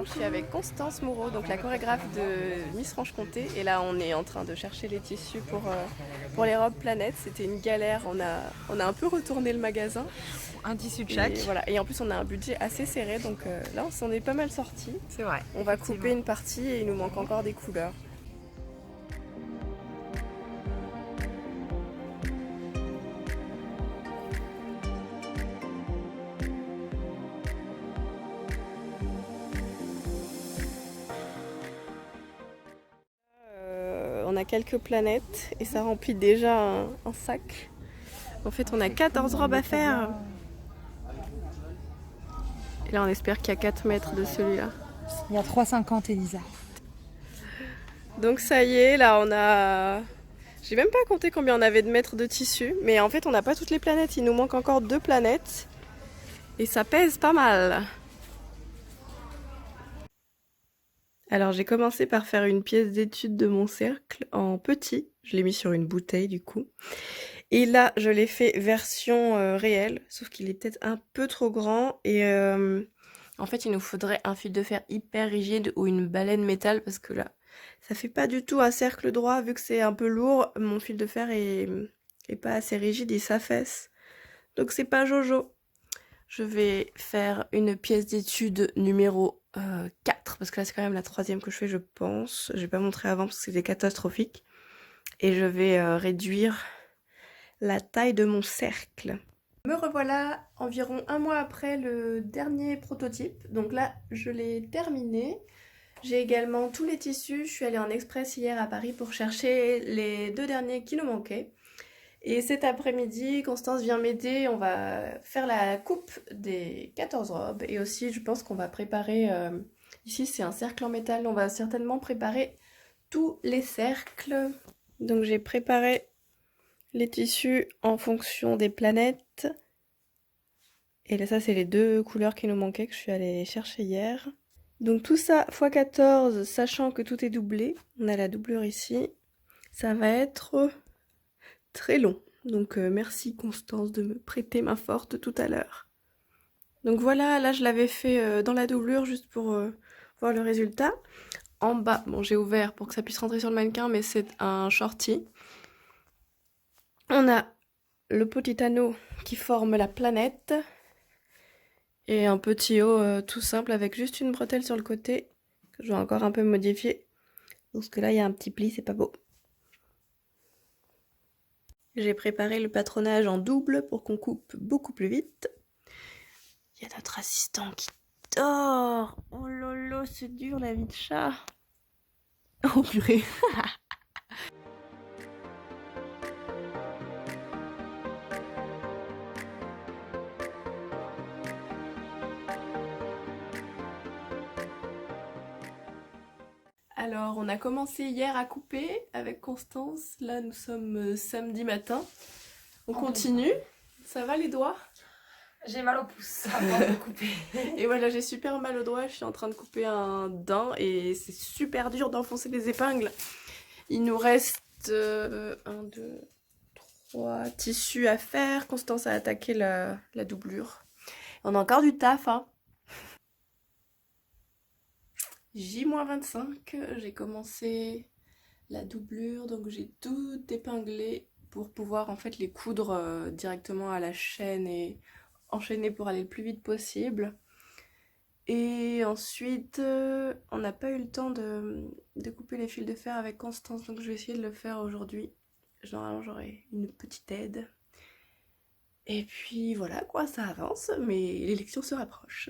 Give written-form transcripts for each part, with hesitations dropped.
je suis avec Constance Moreau, donc la chorégraphe de Miss Franche-Comté. Et là, on est en train de chercher les tissus pour les robes Planète. C'était une galère, on a un peu retourné le magasin. Un tissu de Et chaque. voilà. Et en plus, on a un budget assez serré, donc là, on s'en est pas mal sorti. C'est vrai. On va couper une partie et il nous manque encore des couleurs. On a quelques planètes et ça remplit déjà un sac. En fait, on a 14 robes à faire. Et là, on espère qu'il y a 4 mètres de celui-là. Il y a 3,50 Elisa. Donc ça y est, là, on a... J'ai même pas compté combien on avait de mètres de tissu. Mais en fait, on n'a pas toutes les planètes. Il nous manque encore 2 planètes. Et ça pèse pas mal. Alors, j'ai commencé par faire une pièce d'étude de mon cercle en petit. Je l'ai mis sur une bouteille, du coup. Et là, je l'ai fait version réelle, sauf qu'il est peut-être un peu trop grand. Et en fait, il nous faudrait un fil de fer hyper rigide ou une baleine métal, parce que là, ça fait pas du tout un cercle droit, vu que c'est un peu lourd. Mon fil de fer est pas assez rigide, il s'affaisse. Donc c'est pas jojo. Je vais faire une pièce d'étude numéro 4, parce que là, c'est quand même la 3e que je fais, je pense. Je vais pas montrer avant, parce que c'était catastrophique. Et je vais réduire la taille de mon cercle. Me revoilà environ un mois après le dernier prototype. Donc là, je l'ai terminé. J'ai également tous les tissus. Je suis allée en express hier à Paris pour chercher les 2 derniers qui nous manquaient. Et cet après-midi, Constance vient m'aider. On va faire la coupe des 14 robes. Et aussi, je pense qu'on va préparer... ici, c'est un cercle en métal. On va certainement préparer tous les cercles. Donc j'ai préparé les tissus en fonction des planètes. Et là, ça, c'est les 2 couleurs qui nous manquaient que je suis allée chercher hier. Donc tout ça x 14, sachant que tout est doublé. On a la doublure ici. Ça va être très long. Donc merci Constance de me prêter main forte tout à l'heure. Donc voilà, là je l'avais fait dans la doublure juste pour voir le résultat. En bas, bon j'ai ouvert pour que ça puisse rentrer sur le mannequin, mais c'est un shorty. On a le petit anneau qui forme la planète. Et un petit haut tout simple avec juste une bretelle sur le côté, que je vais encore un peu modifier. Parce que là, il y a un petit pli, c'est pas beau. J'ai préparé le patronage en double pour qu'on coupe beaucoup plus vite. Il y a notre assistant qui dort. Oh lolo, c'est dur la vie de chat. Oh purée. Alors, on a commencé hier à couper avec Constance. Là, nous sommes samedi matin. On continue. Ça va les doigts? J'ai mal au pouce avant de couper. Et voilà, j'ai super mal au doigt. Je suis en train de couper un daim et c'est super dur d'enfoncer les épingles. Il nous reste 1, 2, 3 tissus à faire. Constance a attaqué la doublure. On a encore du taf, hein. J-25, j'ai commencé la doublure, donc j'ai tout épinglé pour pouvoir en fait les coudre directement à la chaîne et enchaîner pour aller le plus vite possible. Et ensuite, on n'a pas eu le temps de couper les fils de fer avec Constance, donc je vais essayer de le faire aujourd'hui. Normalement, j'aurai une petite aide. Et puis voilà quoi, ça avance, mais l'élection se rapproche.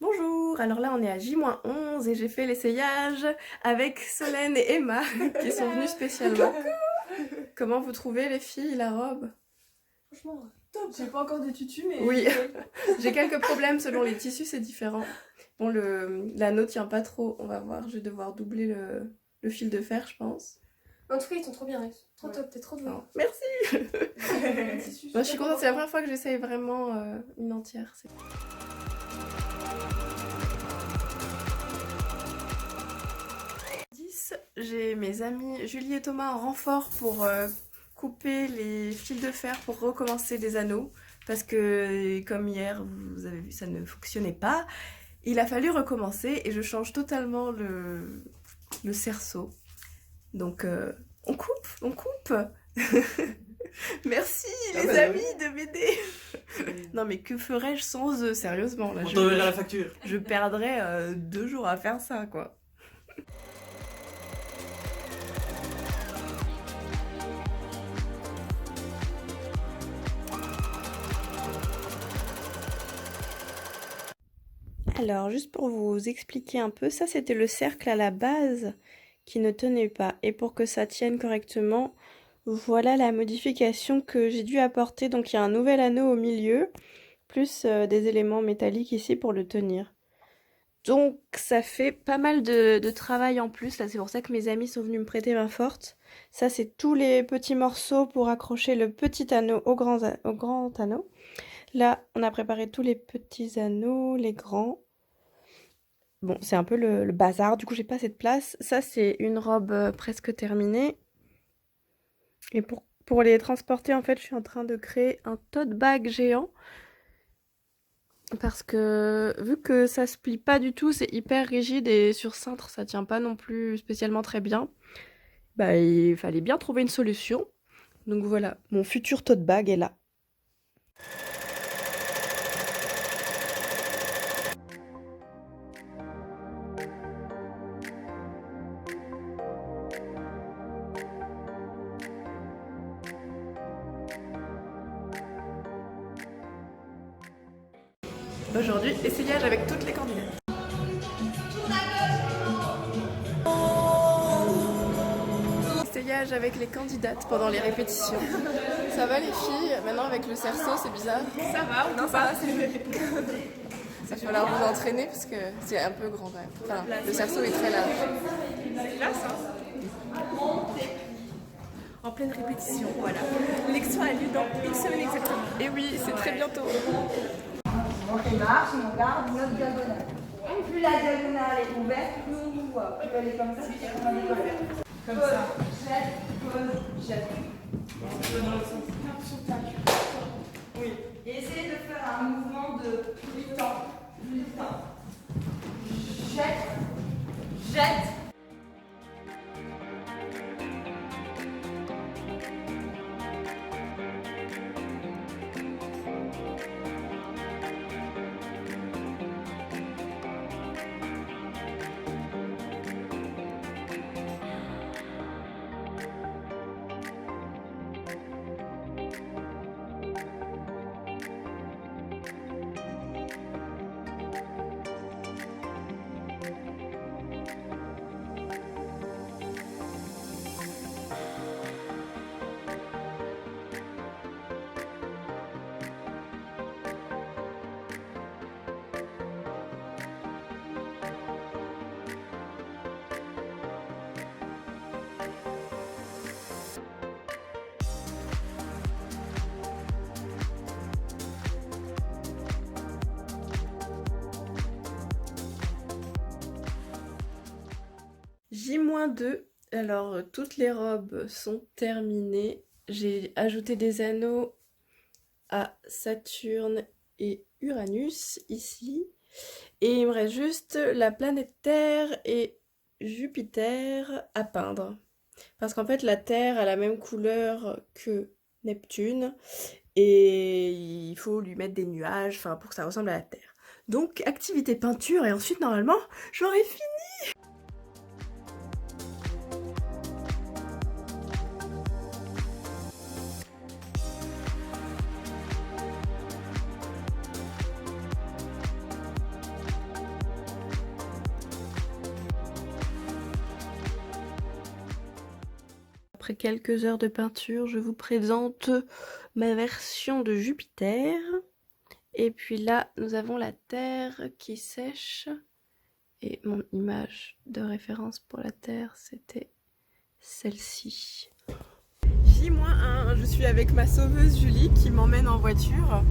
Bonjour, alors là on est à J-11 et j'ai fait l'essayage avec Solène et Emma qui sont venues spécialement. Comment vous trouvez les filles la robe? Franchement, top. J'ai pas encore de tutu, mais... Oui, j'ai quelques problèmes selon les tissus, c'est différent. Bon, l'anneau tient pas trop, on va voir, je vais devoir doubler le fil de fer, je pense. En tout cas, ils sont trop bien. Trop top, t'es trop douée. Oh, merci. Moi, je suis contente, c'est la première fois que j'essaye vraiment une entière. J'ai mes amis Julie et Thomas en renfort pour couper les fils de fer pour recommencer des anneaux. Parce que comme hier, vous avez vu, ça ne fonctionnait pas. Il a fallu recommencer et je change totalement le cerceau. Donc on coupe. Merci les amis de m'aider. Non mais que ferais-je sans eux, sérieusement là, On t'enverra la facture. je perdrais 2 jours à faire ça quoi. Alors, juste pour vous expliquer un peu, ça c'était le cercle à la base qui ne tenait pas. Et pour que ça tienne correctement, voilà la modification que j'ai dû apporter. Donc il y a un nouvel anneau au milieu, plus des éléments métalliques ici pour le tenir. Donc ça fait pas mal de travail en plus. Là, c'est pour ça que mes amis sont venus me prêter main forte. Ça, c'est tous les petits morceaux pour accrocher le petit anneau au grand anneau. Là, on a préparé tous les petits anneaux, les grands. Bon, c'est un peu le bazar, du coup j'ai pas assez de place. Ça c'est une robe presque terminée. Et pour les transporter en fait je suis en train de créer un tote bag géant. Parce que vu que ça se plie pas du tout, c'est hyper rigide et sur cintre ça tient pas non plus spécialement très bien. Bah il fallait bien trouver une solution. Donc voilà, mon futur tote bag est là. Aujourd'hui, essayage avec toutes les candidates. Essayage avec les candidates pendant les répétitions. Ça va les filles? Maintenant avec le cerceau, c'est bizarre? Ça va, Non, ça va, c'est il va falloir vous entraîner parce que c'est un peu grand quand même. Enfin, le cerceau est très large. C'est classe, hein. En pleine répétition, voilà. Lection a lieu dans une semaine exactement. Et oui, c'est très bientôt. On démarche, on garde notre diagonale. Plus la diagonale est ouverte, plus elle est comme ça. Comme ça. Jette. Oui. Et essayez de faire un mouvement de temps. Jette. J-2, alors toutes les robes sont terminées. J'ai ajouté des anneaux à Saturne et Uranus ici. Et il me reste juste la planète Terre et Jupiter à peindre. Parce qu'en fait la Terre a la même couleur que Neptune et il faut lui mettre des nuages pour que ça ressemble à la Terre. Donc activité peinture et ensuite normalement j'aurai fini. Après quelques heures de peinture, je vous présente ma version de Jupiter. Et puis là, nous avons la Terre qui sèche. Et mon image de référence pour la Terre, c'était celle-ci. J-1, je suis avec ma sauveuse Julie qui m'emmène en voiture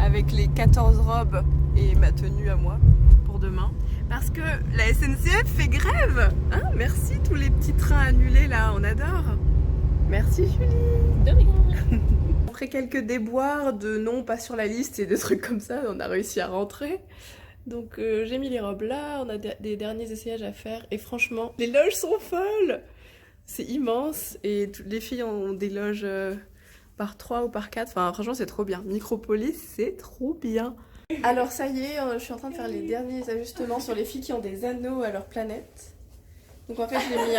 avec les 14 robes et ma tenue à moi pour demain. Parce que la SNCF fait grève, hein. Merci tous les petits trains annulés là, on adore. Merci Julie. De rien. Après quelques déboires de non pas sur la liste et de trucs comme ça, on a réussi à rentrer. Donc j'ai mis les robes là, on a des derniers essayages à faire et franchement, les loges sont folles. C'est immense et toutes les filles ont des loges par 3 ou par 4. Enfin franchement c'est trop bien. Micropolis c'est trop bien. Alors ça y est, je suis en train de faire les derniers ajustements sur les filles qui ont des anneaux à leur planète. Donc en fait j'ai mis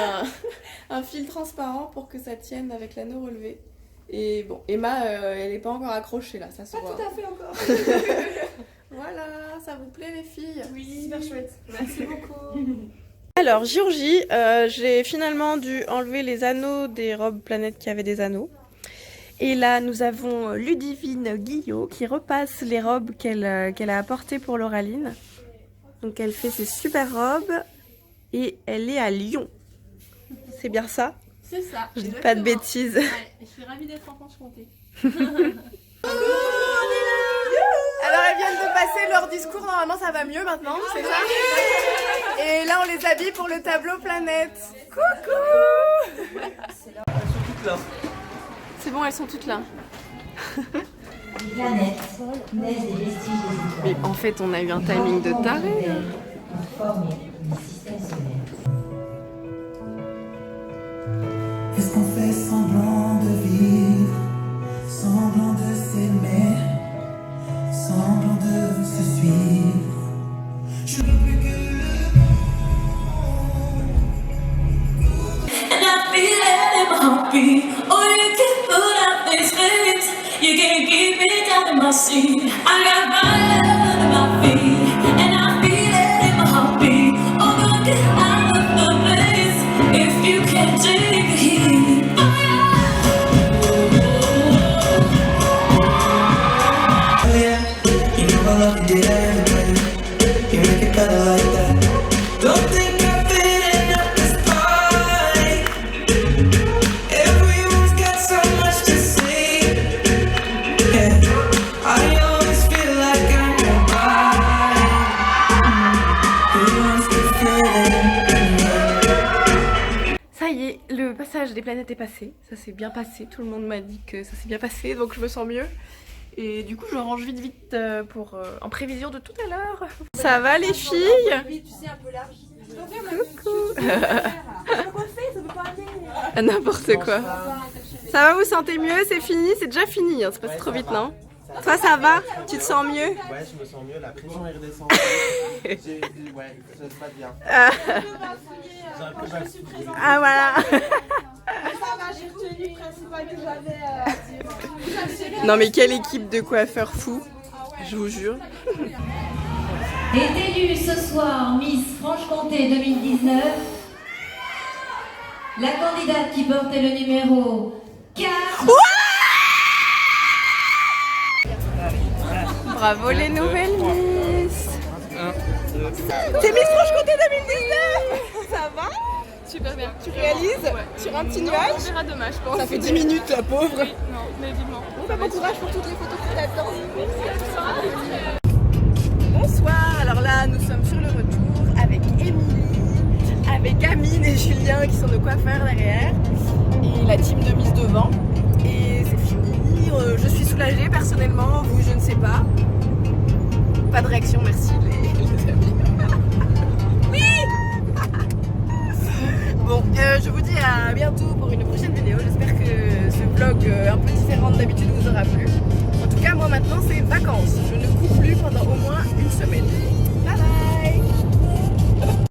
un fil transparent pour que ça tienne avec l'anneau relevé. Et bon, Emma elle n'est pas encore accrochée là, ça se voit. Tout à fait encore. Voilà, ça vous plaît les filles? Oui, super chouette. Merci beaucoup. Alors, Georgie, j'ai finalement dû enlever les anneaux des robes planètes qui avaient des anneaux. Et là, nous avons Ludivine Guillot qui repasse les robes qu'elle a apportées pour Lauraline. Donc, elle fait ses super robes et elle est à Lyon. C'est bien ça? C'est ça. Je dis pas de bêtises. Ouais, je suis ravie d'être en Franche-Comté. Alors elles viennent de passer leur discours, normalement ça va mieux maintenant, c'est ça? Et là on les habille pour le tableau planète. Coucou! C'est bon, elles sont toutes là. Les planètes naissent des vestiges des étoiles. Mais en fait on a eu un timing de taré. Ont formé le système solaire. Est-ce qu'on fait semblant de vivre, semblant de s'aimer, semblant de se suivre? Je veux plus que le monde. And I feel it in my heartbeat. Oh, you can put out these feet. You can't keep me down in my seat. I got my love under my feet. And I feel it in my heartbeat. Oh, go get out of the place if you can't take the heat. Oh, Yeah, you know I love you, did I ever you make it better like that. Don't think I fit in at this party. Everyone's got so much to say. Yeah, I always feel like I'm nobody. Who wants to feel it? Ça y est, le passage des planètes est passé. Ça s'est bien passé, tout le monde m'a dit que ça s'est bien passé, donc je me sens mieux. Et du coup je range vite pour en prévision de tout à l'heure. Ça va les filles? Oui, tu sais, un peu large. Coucou. Ça peut pas aller. À n'importe quoi. Ça va, vous sentez mieux? C'est fini? C'est déjà fini, hein. C'est passé trop vite, non? Toi ça va? Tu te sens mieux? Ouais, je me sens mieux, la pression est redescendue. Ouais, ça se passe bien. J'ai un peu bafouillé. Ah voilà. Ça va, j'ai retenu le principal que j'avais à dire. Non mais quelle équipe de coiffeurs fous, je vous jure. Est élue ce soir Miss Franche-Comté 2019, la candidate qui portait le numéro 4. Bravo les nouvelles Miss. C'est Miss Franche-Comté 2019. Ça va? Super bien. Tu réalises? Sur un petit nuage? On verra demain, je pense. Ça fait 10 minutes la pauvre. Oui, non, mais vivement. Bon courage pour toutes les photos que tu attends. Bonsoir, alors là nous sommes sur le retour avec Émilie, avec Amine et Julien qui sont nos coiffeurs derrière et la team de Miss devant. Et c'est fini, je suis soulagée personnellement, vous je ne sais pas. Pas de réaction, merci les amis. Oui. Bon, je vous dis à bientôt pour une prochaine vidéo. J'espère que ce vlog un peu différent de d'habitude vous aura plu. En tout cas, moi maintenant c'est vacances. Je ne cours plus pendant au moins une semaine.